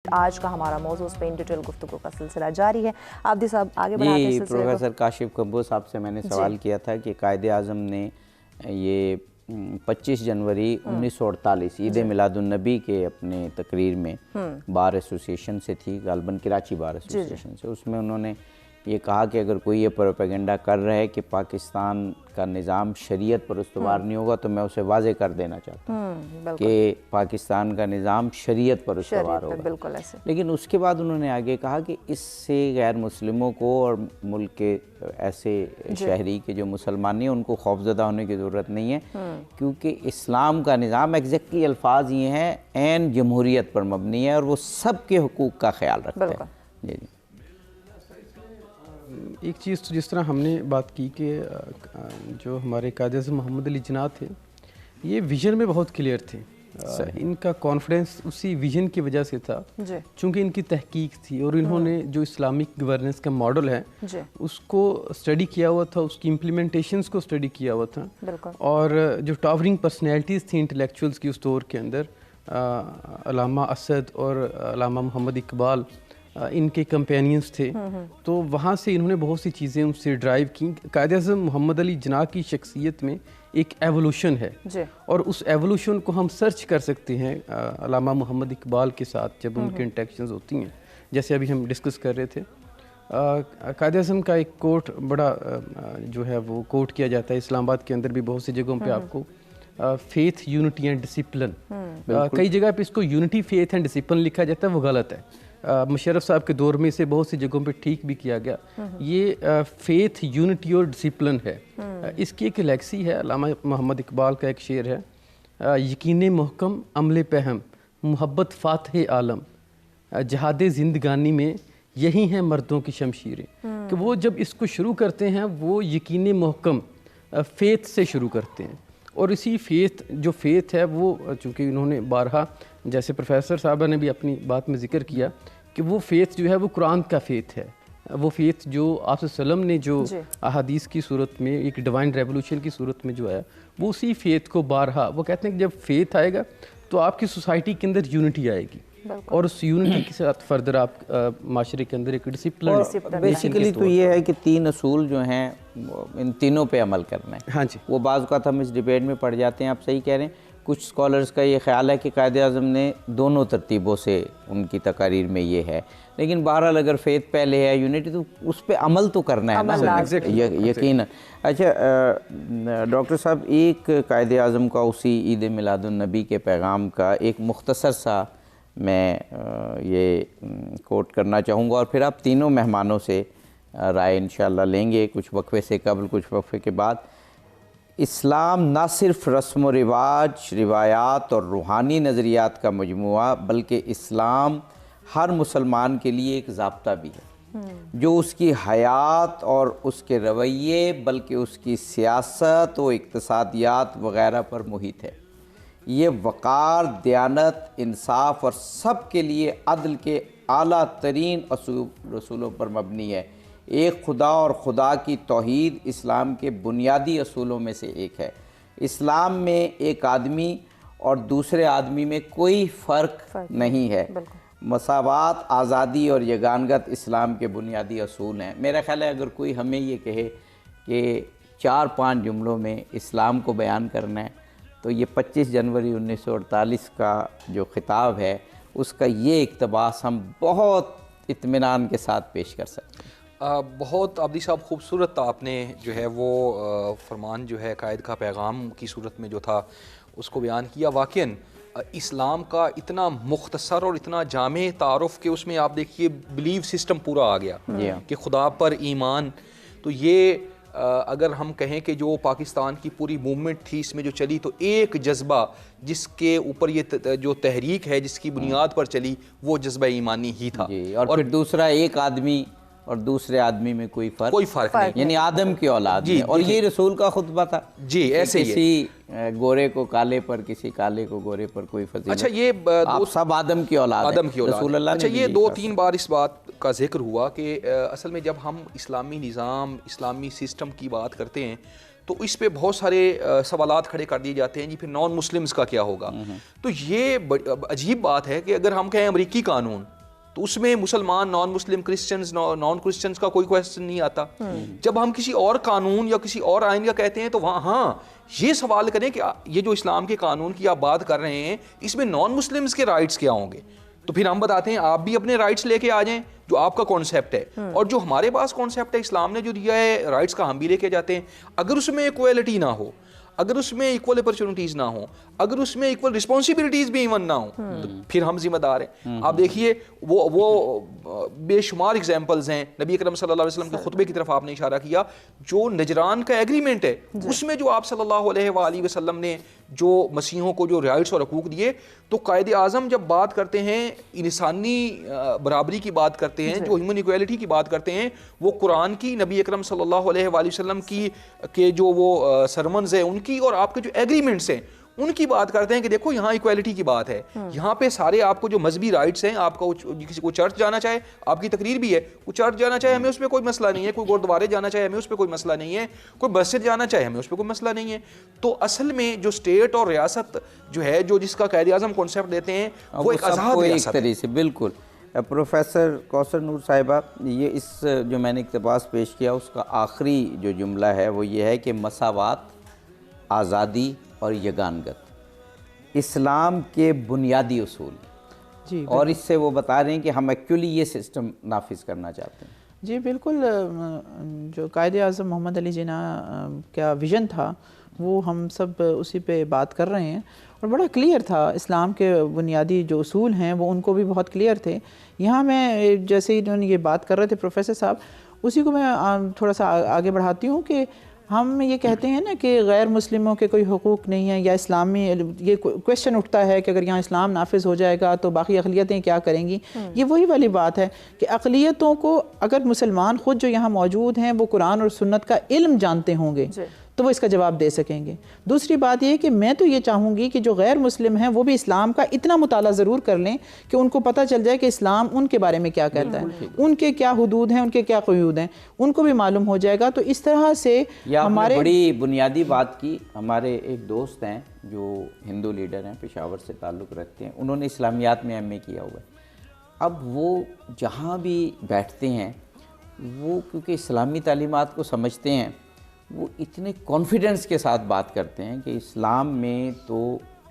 آج کا ہمارا موضوع اس پہ ان ڈیٹیل گفتگو کا سلسلہ جاری ہے. عابدی صاحب آگے بڑھاتے ہیں سلسلے کو. پروفیسر کاشف کمبو صاحب سے میں نے سوال کیا تھا کہ قائد اعظم نے یہ 25 جنوری 1948 عید میلاد النبی کے اپنے تقریر میں بار ایسوسیشن سے تھی, غالباً کراچی بار ایسوسیشن سے, اس میں انہوں نے یہ کہا کہ اگر کوئی یہ پروپیگنڈا کر رہا ہے کہ پاکستان کا نظام شریعت پر استوار نہیں ہوگا تو میں اسے واضح کر دینا چاہتا ہوں کہ پاکستان کا نظام شریعت پر استوار ہوگا. بالکل ایسے. لیکن اس کے بعد انہوں نے آگے کہا کہ اس سے غیر مسلموں کو اور ملک کے ایسے شہری کے جو مسلمان نہیں ہیں ان کو خوفزدہ ہونے کی ضرورت نہیں ہے, کیونکہ اسلام کا نظام ایگزیکٹلی الفاظ یہ ہیں عین جمہوریت پر مبنی ہے اور وہ سب کے حقوق کا خیال رکھتا ہے. جی جی. ایک چیز تو جس طرح ہم نے بات کی کہ جو ہمارے قائد اعظم محمد علی جناح تھے یہ ویژن میں بہت کلیئر تھے. ان کا کانفیڈنس اسی ویژن کی وجہ سے تھا چونکہ ان کی تحقیق تھی اور انہوں نے جو اسلامک گورننس کا ماڈل ہے اس کو اسٹڈی کیا ہوا تھا, اس کی امپلیمنٹیشنز کو اسٹڈی کیا ہوا تھا. اور جو ٹاورنگ پرسنالٹیز تھیں انٹلیکچوئلس کی اس دور کے اندر, علامہ اسد اور علامہ محمد اقبال ان کے کمپینینز تھے, تو وہاں سے انہوں نے بہت سی چیزیں ان سے ڈرائیو کی. قائد اعظم محمد علی جناح کی شخصیت میں ایک ایوولوشن ہے اور اس ایوولوشن کو ہم سرچ کر سکتے ہیں علامہ محمد اقبال کے ساتھ جب ان کے انٹیکشنز ہوتی ہیں, جیسے ابھی ہم ڈسکس کر رہے تھے. قائد اعظم کا ایک کوٹ بڑا جو ہے وہ کوٹ کیا جاتا ہے اسلام آباد کے اندر بھی بہت سی جگہوں پہ آپ کو, فیتھ یونٹی اینڈ ڈسپلن. کئی جگہ پہ اس کو یونٹی فیتھ اینڈ ڈسپلن لکھا جاتا ہے, وہ غلط ہے. مشرف صاحب کے دور میں اسے بہت سی جگہوں پہ ٹھیک بھی کیا گیا. یہ فیتھ یونٹی اور ڈسپلن ہے. اس کی ایک لیکسی ہے, علامہ محمد اقبال کا ایک شعر ہے, یقین محکم عمل پہم محبت فاتح عالم, جہاد زندگانی میں یہی ہیں مردوں کی شمشیریں. کہ وہ جب اس کو شروع کرتے ہیں وہ یقین محکم فیتھ سے شروع کرتے ہیں, اور اسی فیتھ جو فیتھ ہے وہ چونکہ انہوں نے بارہا جیسے پروفیسر صاحبہ نے بھی اپنی بات میں ذکر کیا کہ وہ فیتھ جو ہے وہ قرآن کا فیتھ ہے. وہ فیتھ جو آپ صلی اللہ علیہ وسلم نے جو احادیث کی صورت میں ایک ڈیوائن ریولوشن کی صورت میں جو ہے وہ اسی فیتھ کو بارہا, وہ کہتے ہیں کہ جب فیتھ آئے گا تو آپ کی سوسائٹی کے اندر یونٹی آئے گی اور اس یونٹی کے ساتھ فردر آپ معاشرے کے اندر ایک ڈسپلن. بیسیکلی تو یہ ہے کہ 3 اصول جو ہیں ان تینوں پہ عمل کرنا ہے. ہاں جی, وہ بعض اوقات ہم اس ڈیبیٹ میں پڑ جاتے ہیں, آپ صحیح کہہ رہے ہیں, کچھ اسکالرس کا یہ خیال ہے کہ قائد اعظم نے دونوں ترتیبوں سے ان کی تقاریر میں یہ ہے، لیکن بہرحال اگر فیتھ پہلے ہے یونٹی تو اس پہ عمل تو کرنا ہے نا، یقیناً۔ اچھا ڈاکٹر صاحب، ایک قائد اعظم کا اسی عید میلاد النبی کے پیغام کا ایک مختصر سا میں یہ کوٹ کرنا چاہوں گا، اور پھر آپ تینوں مہمانوں سے رائے انشاءاللہ لیں گے، کچھ وقفے سے قبل کچھ وقفے کے بعد۔ اسلام نہ صرف رسم و رواج، روایات اور روحانی نظریات کا مجموعہ، بلکہ اسلام ہر مسلمان کے لیے ایک ضابطہ بھی ہے جو اس کی حیات اور اس کے رویے بلکہ اس کی سیاست و اقتصادیات وغیرہ پر محیط ہے۔ یہ وقار، دیانت، انصاف اور سب کے لیے عدل کے اعلیٰ ترین رسولوں پر مبنی ہے۔ ایک خدا اور خدا کی توحید اسلام کے بنیادی اصولوں میں سے ایک ہے۔ اسلام میں ایک آدمی اور دوسرے آدمی میں کوئی فرق نہیں ہے۔ مساوات، آزادی اور یگانگت اسلام کے بنیادی اصول ہیں۔ میرا خیال ہے اگر کوئی ہمیں یہ کہے کہ 4-5 جملوں میں اسلام کو بیان کرنا ہے تو یہ 25 جنوری 1948 کا جو خطاب ہے اس کا یہ اقتباس ہم بہت اطمینان کے ساتھ پیش کر سکتے ہیں۔ بہت عابدی صاحب خوبصورت آپ نے جو ہے وہ فرمان جو ہے قائد کا پیغام کی صورت میں جو تھا اس کو بیان کیا۔ واقعاً اسلام کا اتنا مختصر اور اتنا جامع تعارف کہ اس میں آپ دیکھیے بلیو سسٹم پورا آ گیا کہ خدا پر ایمان۔ تو یہ اگر ہم کہیں کہ جو پاکستان کی پوری موومنٹ تھی اس میں جو چلی تو ایک جذبہ جس کے اوپر یہ جو تحریک ہے جس کی بنیاد پر چلی وہ جذبہ ایمانی ہی تھا۔ اور پھر دوسرا، ایک آدمی اور دوسرے آدمی میں کوئی فرق نہیں، یعنی آدم کی اولاد میں، اور یہ رسول کا خطبہ تھا جی ایسے ہی کسی گورے کو کالے پر، کسی کالے کو گورے پر کوئی فضیلت۔ اچھا یہ آپ سب آدم کی اولاد ہیں، رسول اللہ نے۔ اچھا یہ 2-3 بار اس بات کا ذکر ہوا کہ اصل میں جب ہم اسلامی نظام، اسلامی سسٹم کی بات کرتے ہیں تو اس پہ بہت سارے سوالات کھڑے کر دیے جاتے ہیں جی پھر نان مسلمز کا کیا ہوگا۔ تو یہ عجیب بات ہے کہ اگر ہم کہیں امریکی قانون تو اس میں مسلمان، نان مسلم، کرسچنز، نان کرسچنز کا کوئی کویسچن نہیں آتا۔ جب ہم کسی اور قانون یا کسی اور آئین کا کہتے ہیں تو وہاں ہاں یہ سوال کریں کہ یہ جو اسلام کے قانون کی آپ بات کر رہے ہیں اس میں نان مسلمز کے رائٹس کیا ہوں گے؟ تو پھر ہم بتاتے ہیں آپ بھی اپنے رائٹس لے کے آ جائیں جو آپ کا کانسیپٹ ہے، اور جو ہمارے پاس کانسیپٹ ہے اسلام نے جو دیا ہے رائٹس کا ہم بھی لے کے جاتے ہیں۔ اگر اس میں ایکویلٹی نہ ہو، اگر اس میں ایکول اپرچونٹیز نہ ہوں، اگر اس میں ایکول رسپانسبلٹیز بھی ایون نہ ہوں تو پھر ہم ذمہ دار ہیں۔ آپ دیکھیے وہ بے شمار اگزامپلز ہیں، نبی اکرم صلی اللہ علیہ وسلم کے خطبے کی طرف آپ نے اشارہ کیا، جو نجران کا ایگریمنٹ ہے اس میں جو آپ صلی اللہ علیہ وآلہ وسلم نے جو مسیحوں کو جو رائٹس اور حقوق دیے، تو قائد اعظم جب بات کرتے ہیں انسانی برابری کی بات کرتے ہیں، جو ہیومن ایکویلٹی کی بات کرتے ہیں، وہ قرآن کی، نبی اکرم صلی اللہ علیہ وآلہ وسلم کی کے جو وہ سرمنز ہیں ان کی، اور آپ کے جو ایگریمنٹس ہیں ان کی بات کرتے ہیں کہ دیکھو یہاں ایکویلٹی کی بات ہے، یہاں پہ سارے آپ کو جو مذہبی رائٹس ہیں، آپ کو کسی کو چرچ جانا چاہے، آپ کی تقریر بھی ہے، کوئی چرچ جانا چاہے ہمیں اس پہ کوئی مسئلہ نہیں ہے، کوئی گردوارے جانا چاہے ہمیں اس پہ کوئی مسئلہ نہیں ہے، کوئی مسجد جانا چاہے ہمیں اس پہ کوئی مسئلہ نہیں ہے۔ تو اصل میں جو اسٹیٹ اور ریاست جو ہے جو جس کا قائد اعظم کانسیپٹ دیتے ہیں وہ ایک آزاد ریاست ہے۔ سے بالکل۔ پروفیسر کوثر نور صاحبہ، یہ اس جو میں نے اقتباس پیش کیا اس کا آخری جو جملہ ہے وہ یہ ہے کہ مساوات، آزادی اور یگانگت اسلام کے بنیادی اصول جی، اور اس سے وہ بتا رہے ہیں کہ ہم ایکچولی یہ سسٹم نافذ کرنا چاہتے ہیں۔ جی بالکل، جو قائد اعظم محمد علی جناح کا ویژن تھا وہ ہم سب اسی پہ بات کر رہے ہیں، اور بڑا کلیئر تھا، اسلام کے بنیادی جو اصول ہیں وہ ان کو بھی بہت کلیئر تھے۔ یہاں میں جیسے ہی انہوں نے یہ بات کر رہے تھے پروفیسر صاحب، اسی کو میں تھوڑا سا آگے بڑھاتی ہوں کہ ہم یہ کہتے ہیں نا کہ غیر مسلموں کے کوئی حقوق نہیں ہیں، یا اسلامی یہ کویشچن اٹھتا ہے کہ اگر یہاں اسلام نافذ ہو جائے گا تو باقی اقلیتیں کیا کریں گی۔ یہ وہی والی بات ہے کہ اقلیتوں کو اگر مسلمان خود جو یہاں موجود ہیں وہ قرآن اور سنت کا علم جانتے ہوں گے تو وہ اس کا جواب دے سکیں گے۔ دوسری بات یہ کہ میں تو یہ چاہوں گی کہ جو غیر مسلم ہیں وہ بھی اسلام کا اتنا مطالعہ ضرور کر لیں کہ ان کو پتہ چل جائے کہ اسلام ان کے بارے میں کیا کہتا ہے، ان کے کیا حدود ہیں، ان کے کیا قیود ہیں، ان کو بھی معلوم ہو جائے گا۔ تو اس طرح سے ہمارے بڑی بنیادی بات کی، ہمارے ایک دوست ہیں جو ہندو لیڈر ہیں، پشاور سے تعلق رکھتے ہیں، انہوں نے اسلامیات میں ایم اے کیا ہوا ہے۔ اب وہ جہاں بھی بیٹھتے ہیں وہ کیونکہ اسلامی تعلیمات کو سمجھتے ہیں، وہ اتنے کانفیڈنس کے ساتھ بات کرتے ہیں کہ اسلام میں تو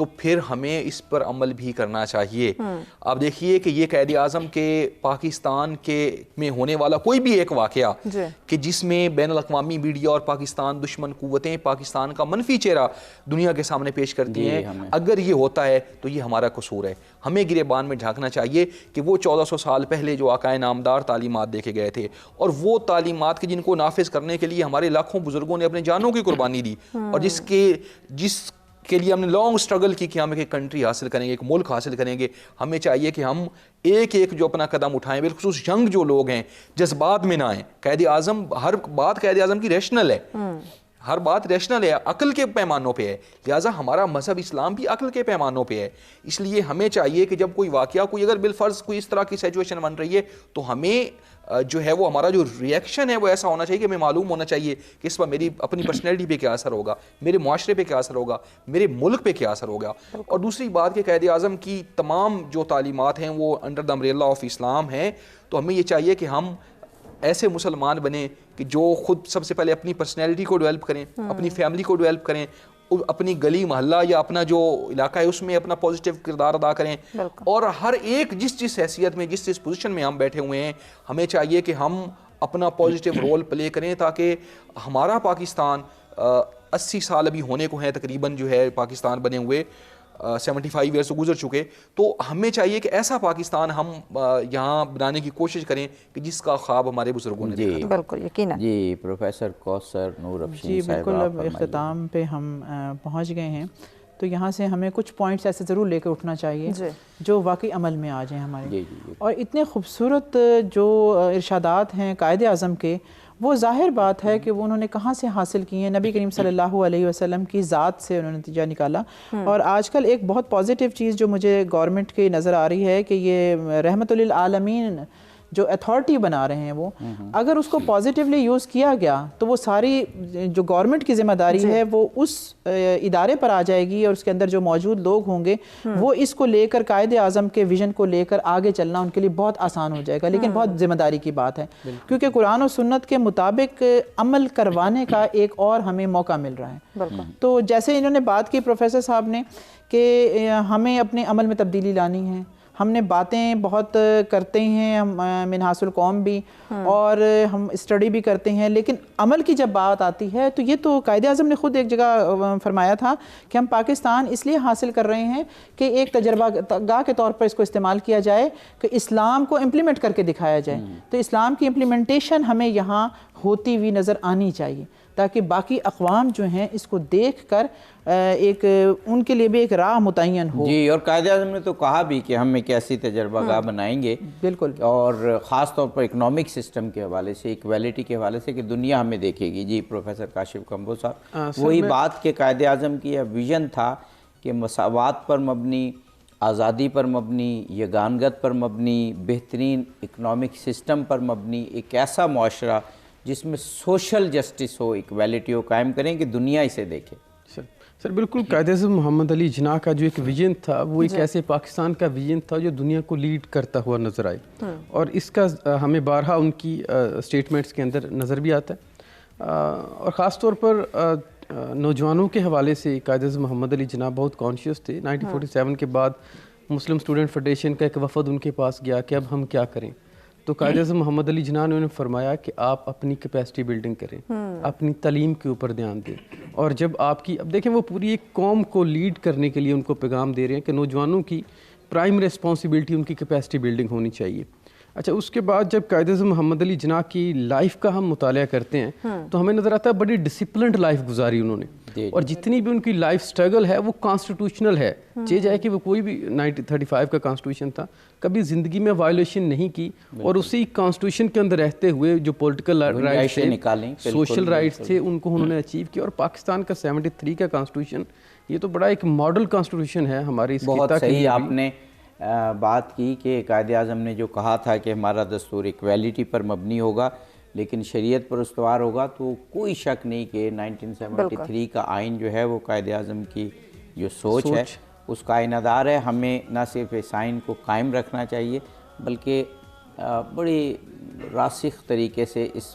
تو پھر ہمیں اس پر عمل بھی کرنا چاہیے. آپ دیکھیے کہ یہ قائد اعظم کے پاکستان کے میں ہونے والا کوئی بھی ایک واقعہ کہ جس میں بین الاقوامی میڈیا اور پاکستان دشمن قوتیں پاکستان کا منفی چہرہ دنیا کے سامنے پیش کرتی ہیں, اگر یہ ہوتا ہے تو یہ ہمارا قصور ہے. ہمیں گریبان میں جھانکنا چاہیے کہ وہ 1400 سال پہلے جو آقائے نامدار تعلیمات دے کے گئے تھے, اور وہ تعلیمات کے جن کو نافذ کرنے کے لیے ہمارے لاکھوں بزرگوں نے اپنے جانوں کی قربانی دی, اور جس کے لیے ہم نے لانگ سٹرگل کی کہ ہم ایک کنٹری حاصل کریں گے, ایک ملک حاصل کریں گے. ہمیں چاہیے کہ ہم ایک جو اپنا قدم اٹھائیں, بالخصوص ینگ جو لوگ ہیں جذبات میں نہ آئیں. قائد اعظم, ہر بات قائد اعظم کی ریشنل ہے, ہر بات ریشنل ہے, عقل کے پیمانوں پہ ہے, لہٰذا ہمارا مذہب اسلام بھی عقل کے پیمانوں پہ ہے. اس لیے ہمیں چاہیے کہ جب کوئی واقعہ, کوئی اگر بالفرض کوئی اس طرح کی سچویشن بن رہی ہے, تو ہمیں جو ہے وہ ہمارا جو ریئیکشن ہے وہ ایسا ہونا چاہیے کہ ہمیں معلوم ہونا چاہیے کہ اس پر میری اپنی پرسنالٹی پہ کیا اثر ہوگا, میرے معاشرے پہ کیا اثر ہوگا, میرے ملک پہ کیا اثر ہوگا. اور دوسری بات کہ قائد اعظم کی تمام جو تعلیمات ہیں وہ انڈر دا امبریلا آف اسلام ہیں, تو ہمیں یہ چاہیے کہ ہم ایسے مسلمان بنیں کہ جو خود سب سے پہلے اپنی پرسنالٹی کو ڈیولپ کریں, اپنی فیملی کو ڈیولپ کریں, اپنی گلی محلہ یا اپنا جو علاقہ ہے اس میں اپنا پازیٹیو کردار ادا کریں, اور ہر ایک جس حیثیت میں جس پوزیشن میں ہم بیٹھے ہوئے ہیں ہمیں چاہیے کہ ہم اپنا پازیٹیو رول پلے کریں, تاکہ ہمارا پاکستان 80 سال ابھی ہونے کو ہیں تقریباً جو ہے پاکستان بنے ہوئے, 75 ایئرس تو گزر چکے, تو ہمیں چاہیے کہ ایسا پاکستان ہم یہاں بنانے کی کوشش کریں کہ جس کا خواب ہمارے بزرگوں نے دیکھا. بالکل یقیناً. جی پروفیسر کوثر نور افشین صاحب, بالکل اب اختتام پہ ہم پہنچ گئے ہیں, تو یہاں سے ہمیں کچھ پوائنٹس ایسے ضرور لے کر اٹھنا چاہیے جو واقعی عمل میں آ جائیں ہمارے. اور اتنے خوبصورت جو ارشادات ہیں قائد اعظم کے, وہ ظاہر بات ہے کہ وہ انہوں نے کہاں سے حاصل کی ہیں, نبی کریم صلی اللہ علیہ وسلم کی ذات سے انہوں نے نتیجہ نکالا. اور آج کل ایک بہت پازیٹیو چیز جو مجھے گورنمنٹ کی نظر آ رہی ہے کہ یہ رحمت للعالمین جو اتھارٹی بنا رہے ہیں, وہ اگر اس کو پازیٹیولی یوز کیا گیا تو وہ ساری جو گورنمنٹ کی ذمہ داری ہے وہ اس ادارے پر آ جائے گی, اور اس کے اندر جو موجود لوگ ہوں گے وہ اس کو لے کر قائد اعظم کے ویژن کو لے کر آگے چلنا ان کے لیے بہت آسان ہو جائے گا. لیکن بہت ذمہ داری کی بات ہے, کیونکہ قرآن و سنت کے مطابق عمل کروانے کا ایک اور ہمیں موقع مل رہا ہے. تو جیسے انہوں نے بات کی پروفیسر صاحب نے کہ ہمیں اپنے عمل میں تبدیلی لانی ہے, ہم نے باتیں بہت کرتے ہیں, ہم منحاص القوم بھی, اور ہم اسٹڈی بھی کرتے ہیں, لیکن عمل کی جب بات آتی ہے تو یہ تو قائد اعظم نے خود ایک جگہ فرمایا تھا کہ ہم پاکستان اس لیے حاصل کر رہے ہیں کہ ایک تجربہ گاہ کے طور پر اس کو استعمال کیا جائے کہ اسلام کو امپلیمنٹ کر کے دکھایا جائے. تو اسلام کی امپلیمنٹیشن ہمیں یہاں ہوتی ہوئی نظر آنی چاہیے, تاکہ باقی اقوام جو ہیں اس کو دیکھ کر ایک ان کے لیے بھی ایک راہ متعین ہو. جی, اور قائد اعظم نے تو کہا بھی کہ ہم ایک ایسی تجربہ گاہ بنائیں گے, بالکل, اور خاص طور پر اکنامک سسٹم کے حوالے سے, ایکویلٹی کے حوالے سے, کہ دنیا ہمیں دیکھے گی. جی پروفیسر کاشف کمبو صاحب, وہی بات کہ قائد اعظم کی یہ ویژن تھا کہ مساوات پر مبنی, آزادی پر مبنی, یگانگت پر مبنی, بہترین اکنامک سسٹم پر مبنی ایک ایسا معاشرہ جس میں سوشل جسٹس ہو, ایکویلٹی ہو, قائم کریں کہ دنیا اسے دیکھے. سر بالکل, قائد اعظم محمد علی جناح کا جو ایک ویژن تھا وہ ایک ایسے پاکستان کا ویژن تھا جو دنیا کو لیڈ کرتا ہوا نظر آئے, اور اس کا ہمیں بارہا ان کی اسٹیٹمنٹس کے اندر نظر بھی آتا ہے. اور خاص طور پر نوجوانوں کے حوالے سے قائد اعظم محمد علی جناح بہت کانشیس تھے. 1947 کے بعد مسلم اسٹوڈنٹ فیڈریشن کا ایک وفد ان کے پاس گیا کہ اب ہم کیا کریں, تو قائد اعظم محمد علی جناح نے انہیں فرمایا کہ آپ اپنی کیپیسٹی بلڈنگ کریں, اپنی تعلیم کے اوپر دھیان دیں. اور جب آپ کی, اب دیکھیں وہ پوری ایک قوم کو لیڈ کرنے کے لیے ان کو پیغام دے رہے ہیں کہ نوجوانوں کی پرائم ریسپانسبلٹی ان کی کیپیسٹی بلڈنگ ہونی چاہیے. اچھا, اس کے بعد جب قائد اعظم محمد علی جناح کی لائف کا ہم مطالعہ کرتے ہیں تو ہمیں نظر آتا ہے بڑی ڈسپلنڈ لائف گزاری انہوں نے, اور جتنی بھی ان کی لائف سٹرگل ہے وہ کانسٹیٹیوشنل ہے. چاہے جائے کہ وہ کوئی بھی 1935 کا کانسٹیٹیوشن تھا, کبھی زندگی میں وائلیشن نہیں کی, اور اسی کانسٹیٹیوشن کے اندر رہتے ہوئے جو پولیٹیکل رائٹس تھے, سوشل رائٹس تھے, ان کو انہوں نے اچیو کیا. اور پاکستان کا 73 کا کانسٹیٹیوشن یہ تو بڑا ایک ماڈل کانسٹیٹیوشن ہے ہماری اس بہت صحیح آپ نے بات کی کہ قائد اعظم نے جو کہا تھا کہ ہمارا دستور ایکویلٹی پر مبنی ہوگا لیکن شریعت پر استوار ہوگا, تو کوئی شک نہیں کہ 1973 کا آئین جو ہے وہ قائد اعظم کی جو سوچ ہے اس کا آئینہ دار ہے. ہمیں نہ صرف اس آئین کو قائم رکھنا چاہیے بلکہ بڑی راسخ طریقے سے اس